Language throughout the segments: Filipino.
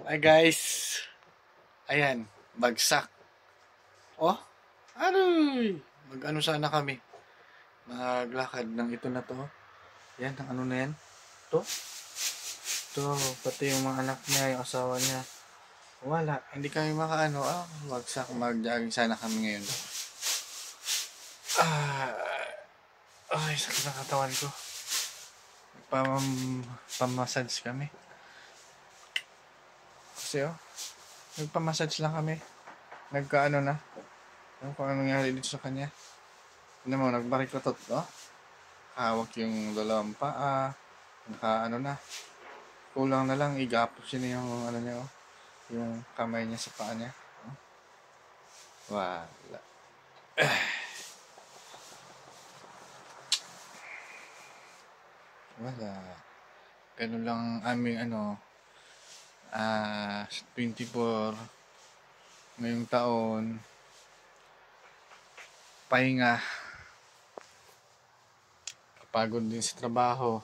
Hi guys. Ayan, bagsak. Oh, aroy. Mag-ano sana kami. Maglakad ng ito na to. Yan, ang ano na yan. To. To, pati yung mga anak niya, yung asawa niya. Wala, hindi kami makaano. Bagsak. Mag-jogging sana kami ngayon. Ah, ay, sakit ng katawan ko. Pamassage kami. Kasi nagpamassage lang kami. Nagkaano na. Ano kung anong nangyari dito sa kanya. Ano mo, nagbarikotot, no? Hawak yung dalawang paa. Ano na. Kulang na lang igapos yun yung ano niya, yung kamay niya sa paa niya. Wala. Wala. Ganun lang aming 24 ngayong taon. Pahinga. Kapagod din sa trabaho.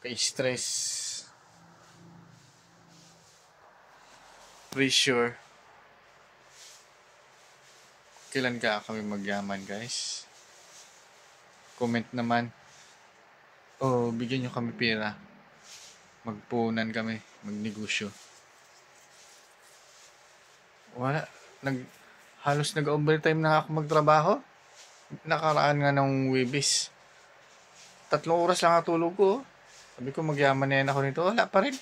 Ka-stress. Pressure. Kailan kami magyaman, guys? Comment naman. Bigyan nyo kami pera. Magpunan kami. Magnegosyo. Wala. Halos nag-overtime na ako magtrabaho. Nakaraan nga ng Webis. 3 oras lang ang tulog ko. Sabi ko magyaman na yan ako nito. Wala pa rin.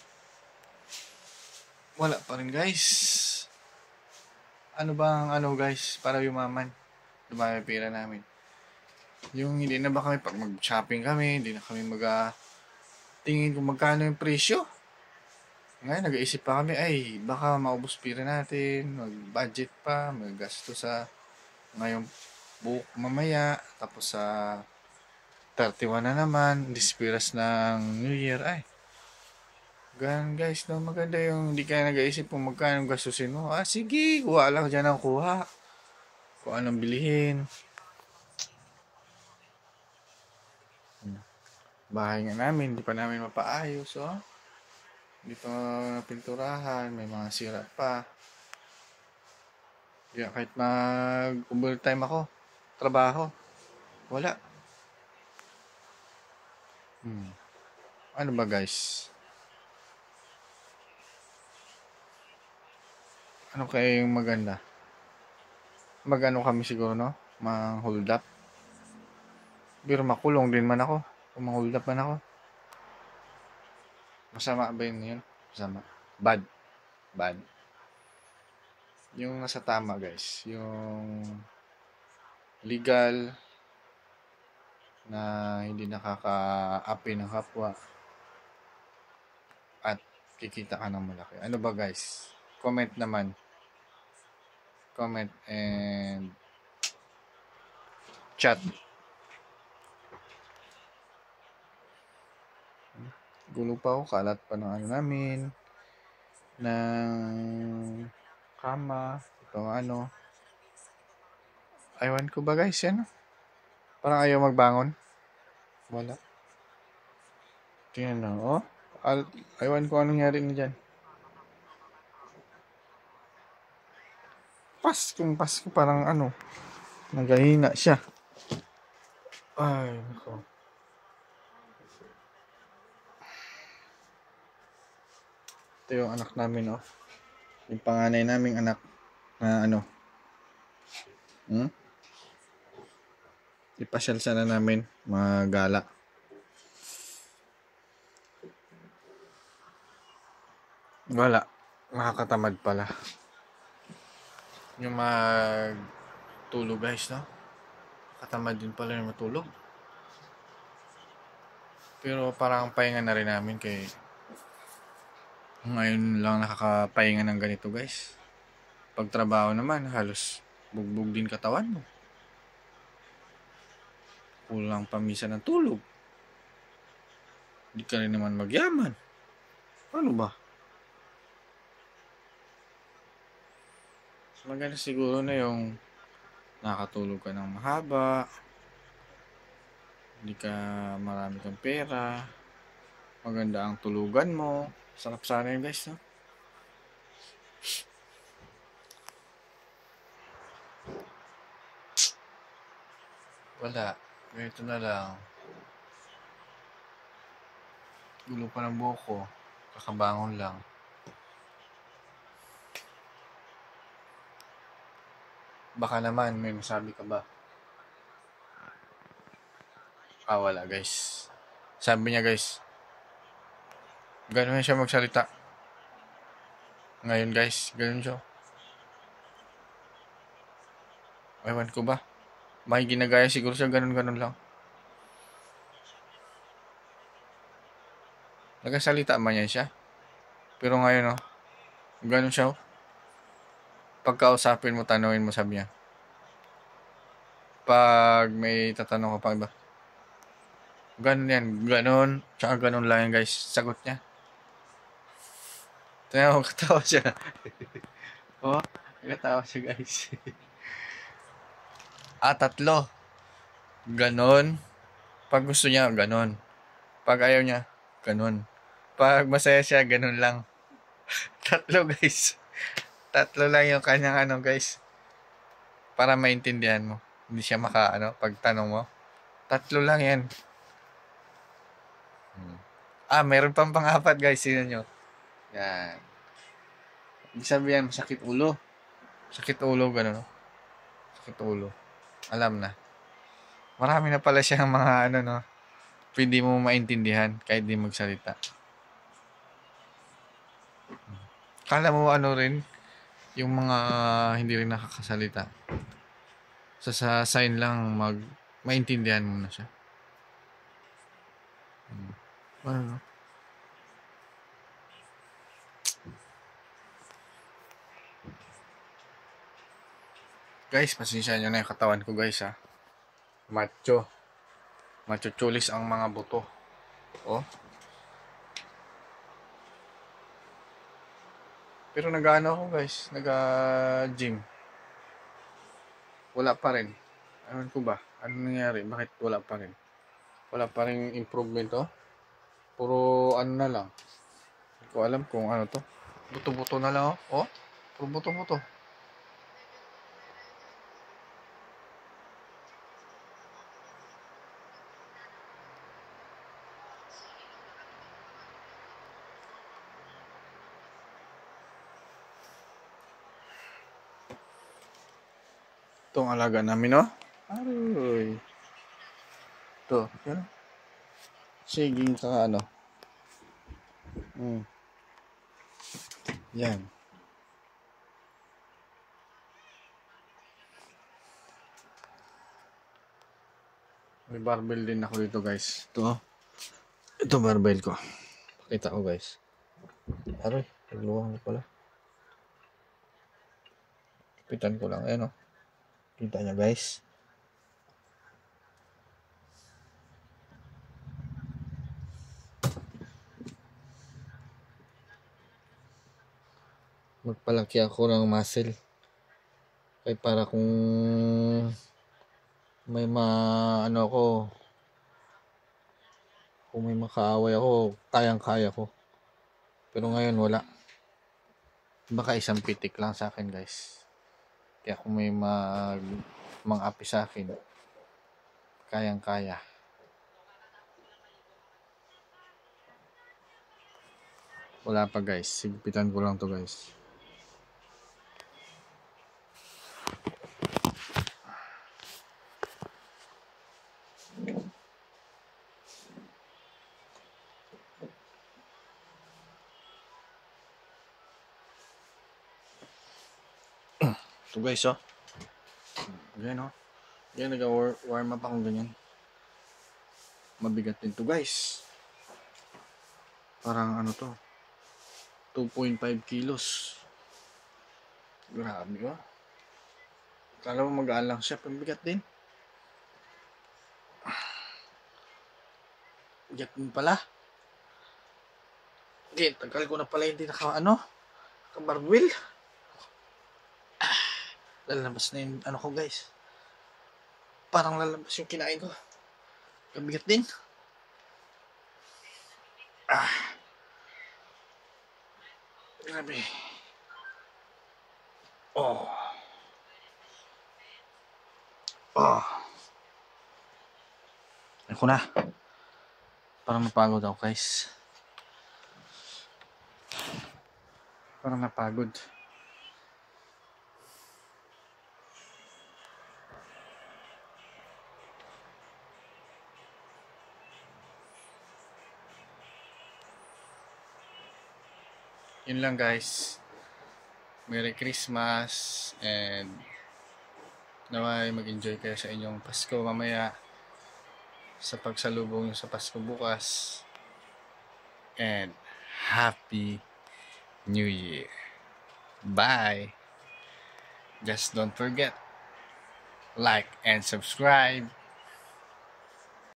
Wala pa rin, guys. Ano bang guys, para yumaman? Dumami pera namin. Yung hindi na ba kami pag mag-shopping kami, hindi na kami tingin kung magkano yung presyo. Ngayon, nag-iisip pa kami, ay, baka maubos pera natin, mag-budget pa, mag-gasto sa ngayong buhok mamaya, tapos sa 31 na naman, dispiras ng New Year, ay. Ganun guys, no? Maganda yung hindi ka nag-iisip kung magkano gastusin mo. Sige, kuha lang dyan ang kuha. Kung anong bilihin. Bahay nga namin, hindi pa namin mapaayos, Hindi pa pinturahan, may mga sira pa. Kaya kahit mag-overtime ako, trabaho, wala. Ano ba guys? Ano kaya yung maganda? Mag-ano kami siguro, no? Mang-hold up. Pero makulong din man ako. Kung mang-hold up man ako. Masama ba yun? Masama. Bad. Bad. Yung nasa tama guys. Yung legal na hindi nakaka-api ng kapwa at kikita ka ng malaki. Ano ba guys? Comment naman. Comment and chat. Gulo pa ako. Kalat pa ng ano namin. Ng kama. Itong Aywan ko ba guys yan? Parang ayaw magbangon. Wala. Tingnan na. Aywan ko anong nangyari na dyan. Pasko parang nagahina siya. Ay, nako. Ito yung anak namin, Yung panganay naming anak na ipasyal sana namin, mga gala. Wala. Nakakatamad pala. Yung magtulog guys, Katamad din pala yung matulog. Pero parang pahinga na rin namin kay ngayon lang nakakapahinga ng ganito guys. Pag trabaho naman, halos bugbog din katawan mo. Kulang pa minsan ng tulog. Hindi ka rin naman magyaman. Ano ba? So, maganda siguro na yung nakatulog ka ng mahaba. Hindi ka marami kang pera. Maganda ang tulugan mo. Sarap sana yun guys, no? Wala. Ganito na lang. Gulo pa ng buhok ko. Kakabangon lang. Baka naman, may masabi ka ba? Wala guys. Sabi niya guys, gano'n siya magsalita. Ngayon guys, gano'n siya. Ewan ko ba? May ginagaya siguro siya, gano'n lang. Nagkasalita man yan siya. Pero ngayon, oh, gano'n siya, oh. Pagkausapin mo, tanungin mo, sabi niya. Pag may tatanong ka pa iba, gano'n yan, gano'n, tsaka gano'n lang yan guys, sagot niya. Tingnan mo, katawa siya. Oh, katawa siya guys. Tatlo. Ganon. Pag gusto niya, ganon. Pag ayaw niya, ganon. Pag masaya siya, ganon lang. Tatlo guys. Tatlo lang yung kanyang ano guys. Para maintindihan mo. Hindi siya pag tanong mo. Tatlo lang yan. Meron pang pang-apat guys. Sino nyo? Yan. Ibig sabihin, sakit ulo. Sakit ulo, ganon. Sakit ulo. Alam na. Marami na pala siyang mga no. Pwede mo maintindihan kahit di magsalita. Kala mo rin, yung mga hindi rin nakakasalita. Sa sign lang maintindihan mo na siya. Ano? Guys, pasensya nyo na yung katawan ko guys ha. Macho. Machuchulis ang mga buto. Oh. Pero nag-ano ako guys, nag-gym. Wala pa rin. Ewan ko ba? Ano nangyari? Bakit wala pa rin? Wala pa rin improvement oh. Puro ano na lang. Hindi ko alam kung ano to. Buto-buto na lang oh. Oh, puro buto-buto. Itong alaga namin oh. Aroy. Ito, yan. Saging sa ano. Yan. May barbell din ako dito guys. Ito barbell ko. Pakita ko guys. Aroy, nagluwang pala. Kapitan ko lang. Ayan o. Kita nyo guys. Magpalaki ako ng muscle. Kaya para kung may kung may makaaway ako, kayang-kaya ko. Pero ngayon wala. Baka isang pitik lang sa akin guys. Kaya kung may mang-api sa akin, kayang-kaya. Wala pa guys. Sigpitan ko lang to guys. Ito guys oh. Ganyan oh. Ganyan nag-warm up akong ganyan. Mabigat din to guys. Parang ano to. 2.5 kilos. Grabe oh. Kala mo magaan lang siya. Pambigat din. Bigat din pala. Okay, tagal ko na pala hindi naka-barbell. Lalabas na yung ko guys. Parang lalabas yung kinain ko. Kabigat din. grabe. Oh. Oh. Ako na. Parang napagod ako, guys. Parang napagod. Yun lang, guys. Merry Christmas and naway mag-enjoy kayo sa inyong Pasko mamaya, sa pagsalubong sa Pasko bukas, and Happy New Year. Bye. Just don't forget, like and subscribe.